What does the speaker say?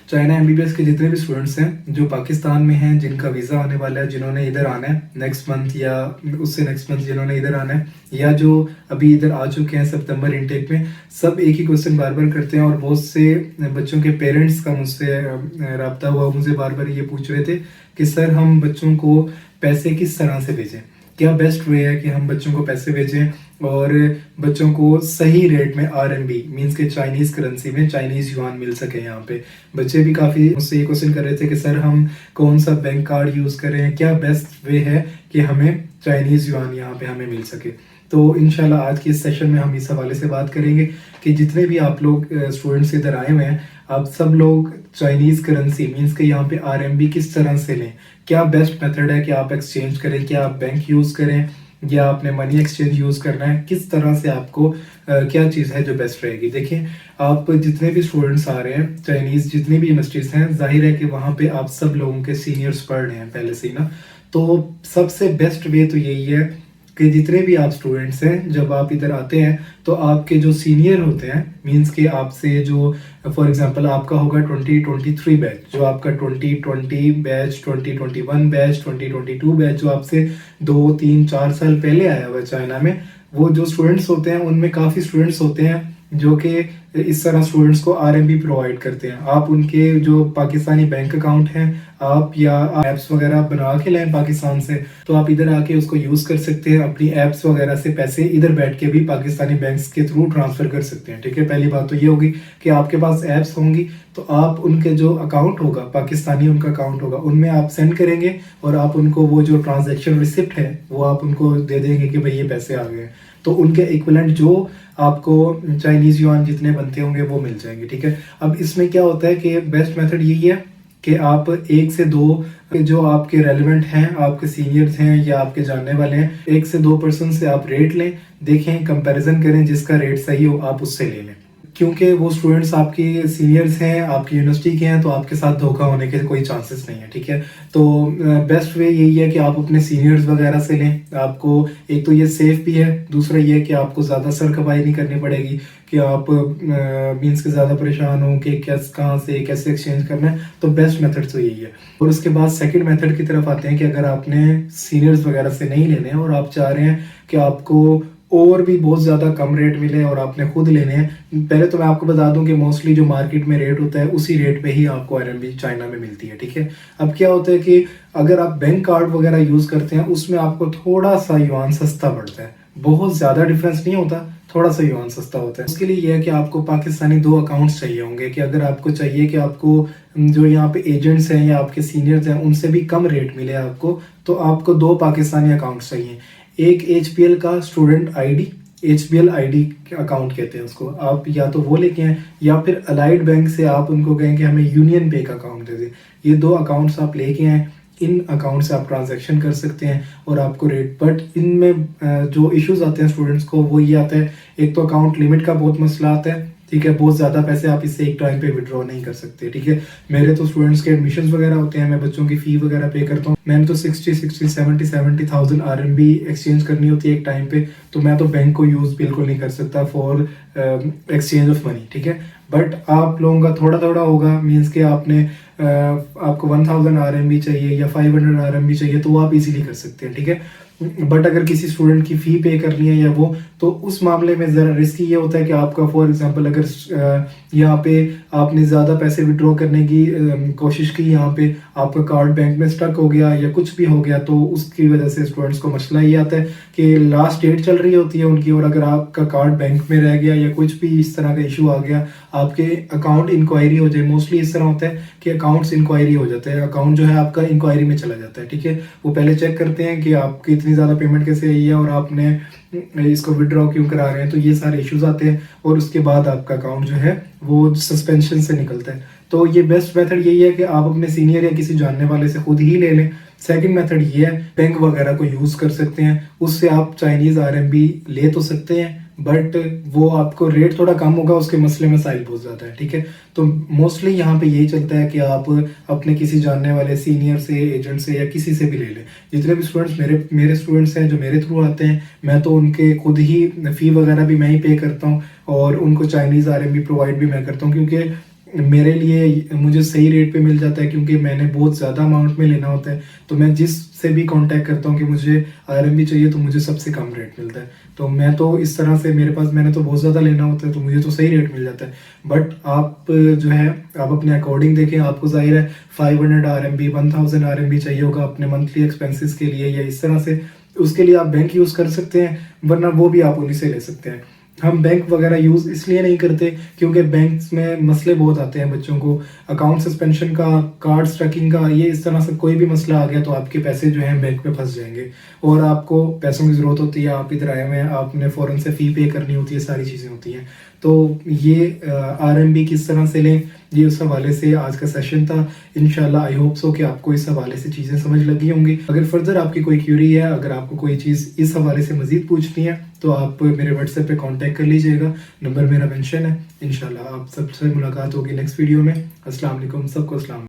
China MBBS के जितने भी स्टूडेंट्स हैं जो पाकिस्तान में हैं, जिनका वीज़ा आने वाला है, जिन्होंने इधर आना है नेक्स्ट मंथ या उससे नेक्स्ट मंथ जिन्होंने इधर आना है, या जो अभी इधर आ चुके हैं सितंबर इनटेक में, सब एक ही क्वेश्चन बार बार करते हैं। और बहुत से बच्चों के पेरेंट्स का मुझसे रब्ता हुआ, मुझे बार बार ये पूछ रहे थे कि सर हम बच्चों को पैसे किस तरह से भेजें, क्या बेस्ट वे है कि हम बच्चों को पैसे भेजें और बच्चों को सही रेट में आरएमबी मींस के चाइनीज करेंसी में चाइनीज युआन मिल सके। यहाँ पे बच्चे भी काफ़ी मुझसे ये क्वेश्चन कर रहे थे कि सर हम कौन सा बैंक कार्ड यूज़ करें, क्या बेस्ट वे है कि हमें चाइनीज युआन यहाँ पे हमें मिल सके। तो इंशाल्लाह आज के इस सेशन में हम इस हवाले से बात करेंगे कि जितने भी आप लोग स्टूडेंट्स इधर आए हुए हैं, आप सब लोग चाइनीज करेंसी मींस के यहाँ पे आरएमबी किस तरह से लें, क्या बेस्ट मेथड है कि आप एक्सचेंज करें, क्या आप बैंक यूज़ करें या आपने मनी एक्सचेंज यूज़ करना है, किस तरह से आपको क्या चीज़ है जो बेस्ट रहेगी। देखिए, आप जितने भी स्टूडेंट्स आ रहे हैं, चाइनीज़ जितनी भी यूनिवर्सिटीज़ हैं, जाहिर है कि वहाँ पे आप सब लोगों के सीनियर्स पढ़ रहे हैं पहले से ही ना। तो सबसे बेस्ट वे तो यही है कि जितने भी आप स्टूडेंट्स हैं, जब आप इधर आते हैं तो आपके जो सीनियर होते हैं मींस के आपसे जो फॉर एग्जांपल आपका होगा 2023 बैच, जो आपका 2020 बैच, 2021 बैच, 2022 बैच, जो आपसे 2, 3, 4 साल पहले आया हुआ चाइना में, वो जो स्टूडेंट्स होते हैं उनमें काफ़ी स्टूडेंट्स होते हैं जो कि इस तरह स्टूडेंट्स को आरएमबी प्रोवाइड करते हैं। आप उनके जो पाकिस्तानी बैंक अकाउंट हैं, आप या ऐप्स वगैरह बना के लाएं पाकिस्तान से, तो आप इधर आके उसको यूज़ कर सकते हैं। अपनी ऐप्स वगैरह से पैसे इधर बैठ के भी पाकिस्तानी बैंक्स के थ्रू ट्रांसफ़र कर सकते हैं। ठीक है, पहली बात तो ये होगी कि आपके पास ऐप्स होंगी तो आप उनके जो अकाउंट होगा, पाकिस्तानी उनका अकाउंट होगा, उनमें आप सेंड करेंगे और आप उनको वो जो ट्रांजेक्शन रिसिप्ट है वो आप उनको दे देंगे कि भाई ये पैसे आ गए। तो उनके इक्विवेलेंट जो आपको चाइनीज़ युआन जितने बनते होंगे वो मिल जाएंगे। ठीक है, अब इसमें क्या होता है कि बेस्ट मेथड यही है कि आप 1 से 2 जो आपके रेलिवेंट हैं, आपके सीनियर्स हैं या आपके जानने वाले हैं, 1 से 2 पर्सन से आप रेट लें, देखें, कंपैरिजन करें, जिसका रेट सही हो आप उससे ले लें। क्योंकि वो स्टूडेंट्स आपके सीनियर्स हैं, आपकी यूनिवर्सिटी के हैं, तो आपके साथ धोखा होने के कोई चांसेस नहीं है। ठीक है, तो बेस्ट वे यही है कि आप अपने सीनियर्स वगैरह से लें। आपको एक तो ये सेफ भी है, दूसरा ये कि आपको ज़्यादा सर खपाई नहीं करनी पड़ेगी कि आप मीन्स के ज़्यादा परेशान हो कि कहाँ से कैसे एक्सचेंज करना है। तो बेस्ट मेथड तो यही है। और उसके बाद सेकंड मेथड की तरफ आते हैं कि अगर आपने सीनियर्स वगैरह से नहीं लेने हैं और आप चाह रहे हैं कि आपको और भी बहुत ज़्यादा कम रेट मिले और आपने खुद लेने हैं, पहले तो मैं आपको बता दूं कि मोस्टली जो मार्केट में रेट होता है उसी रेट पे ही आपको आरएमबी चाइना में मिलती है। ठीक है, अब क्या होता है कि अगर आप बैंक कार्ड वगैरह यूज़ करते हैं उसमें आपको थोड़ा सा युआन सस्ता पड़ता है, बहुत ज़्यादा डिफरेंस नहीं होता, थोड़ा सा युआन सस्ता होता है। उसके लिए यह है कि आपको पाकिस्तानी 2 अकाउंट्स चाहिए होंगे कि अगर आपको चाहिए कि आपको जो यहाँ पे एजेंट्स हैं या आपके सीनियर्स हैं उनसे भी कम रेट मिले आपको, तो आपको 2 पाकिस्तानी अकाउंट्स चाहिए। एक एचपीएल का student ID, HBL ID account कहते हैं उसको, आप या तो वो लेके आए या फिर अलाइड बैंक से आप उनको कहें कि हमें यूनियन पे का अकाउंट दे दें। ये 2 अकाउंट्स आप लेके आए, इन अकाउंट से आप ट्रांजैक्शन कर सकते हैं और आपको रेट, बट इनमें जो इश्यूज आते हैं स्टूडेंट्स को वो ये आता है, एक तो अकाउंट लिमिट का बहुत मसला आता है। ठीक है, बहुत ज़्यादा पैसे आप इससे एक टाइम पे विड्रॉ नहीं कर सकते। ठीक है, मेरे तो स्टूडेंट्स के एडमिशन्स वगैरह होते हैं, मैं बच्चों की फ़ी वगैरह पे करता हूँ, मैंने तो 70,000 आरएमबी एक्सचेंज करनी होती है एक टाइम पे, तो मैं तो बैंक को यूज़ बिल्कुल नहीं कर सकता फॉर एक्सचेंज ऑफ मनी। ठीक है, बट आप लोगों का थोड़ा थोड़ा होगा, मीन्स के आपने आपको 1000 आरएमबी चाहिए या 500 आरएमबी चाहिए तो वो आप इजीली कर सकते हैं। ठीक है, बट अगर किसी स्टूडेंट की फ़ी पे करनी है या वो, तो उस मामले में ज़रा रिस्की ये होता है कि आपका फॉर एग्जांपल अगर यहाँ पे आपने ज़्यादा पैसे विड्रॉ करने की कोशिश की, यहाँ पे आपका कार्ड बैंक में स्टक हो गया या कुछ भी हो गया, तो उसकी वजह से स्टूडेंट्स को मसला ये आता है कि लास्ट डेट चल रही होती है उनकी, और अगर आपका कार्ड बैंक में रह गया या कुछ भी इस तरह का इशू आ गया, आपके अकाउंट इंक्वायरी हो जाए। मोस्टली इस तरह होता है कि अकाउंट्स इंक्वायरी हो जाते हैं, अकाउंट जो है आपका इंक्वायरी में चला जाता है। ठीक है, वो पहले चेक करते हैं कि आपकी इतनी ज़्यादा पेमेंट कैसे आई है और आपने इसको विड्रॉ क्यों करा रहे हैं, तो ये सारे इश्यूज आते हैं और उसके बाद आपका अकाउंट जो है वो सस्पेंशन से निकलता है। तो ये बेस्ट मेथड यही है कि आप अपने सीनियर या किसी जानने वाले से खुद ही ले लें। सेकंड मेथड ये है, बैंक वगैरह को यूज़ कर सकते हैं, उससे आप चाइनीज़ आरएमबी ले तो सकते हैं, बट वो आपको रेट थोड़ा कम होगा, उसके मसले मसाइल बहुत ज़्यादा है। ठीक है, तो मोस्टली यहाँ पे यही चलता है कि आप अपने किसी जानने वाले सीनियर से, एजेंट से या किसी से भी ले लें। जितने भी स्टूडेंट्स मेरे स्टूडेंट्स हैं जो मेरे थ्रू आते हैं, मैं तो उनके खुद ही फ़ी वगैरह भी मैं ही पे करता हूँ और उनको चाइनीज़ आरएमबी प्रोवाइड भी मैं करता हूँ, क्योंकि मेरे लिए मुझे सही रेट पे मिल जाता है, क्योंकि मैंने बहुत ज़्यादा अमाउंट में लेना होता है। तो मैं जिससे भी कांटेक्ट करता हूँ कि मुझे आरएमबी चाहिए, तो मुझे सबसे कम रेट मिलता है। तो मैं तो इस तरह से, मेरे पास, मैंने तो बहुत ज़्यादा लेना होता है तो मुझे तो सही रेट मिल जाता है। बट आप जो है, आप अपने अकॉर्डिंग देखें। आपको ज़ाहिर है 500 आरएमबी 1000 आरएमबी चाहिए होगा अपने मंथली एक्सपेंसेस के लिए, या इस तरह से, उसके लिए आप बैंक यूज़ कर सकते हैं, वरना वो भी आप उन्हीं से ले सकते हैं। हम बैंक वगैरह यूज़ इसलिए नहीं करते क्योंकि बैंक्स में मसले बहुत आते हैं बच्चों को, अकाउंट सस्पेंशन का, कार्ड स्ट्रैकिंग का, ये इस तरह से कोई भी मसला आ गया तो आपके पैसे जो हैं बैंक में फंस जाएंगे और आपको पैसों की ज़रूरत होती है। आप इधर आए हुए हैं, आपने फ़ौरन से फ़ी पे करनी होती है, सारी चीज़ें होती हैं। तो ये आरएमबी किस तरह से लें, ये उस हवाले से आज का सेशन था। इंशाल्लाह आई होप सो कि आपको इस हवाले से चीज़ें समझ लगी होंगी। अगर फर्दर आपकी कोई क्यूरी है, अगर आपको कोई चीज़ इस हवाले से मज़ीद पूछनी है, तो आप मेरे व्हाट्सएप पे कांटेक्ट कर लीजिएगा। नंबर मेरा मेंशन है। इंशाल्लाह आप सबसे मुलाकात होगी नेक्स्ट वीडियो में। अस्सलाम वालेकुम, सबको अस्सलाम।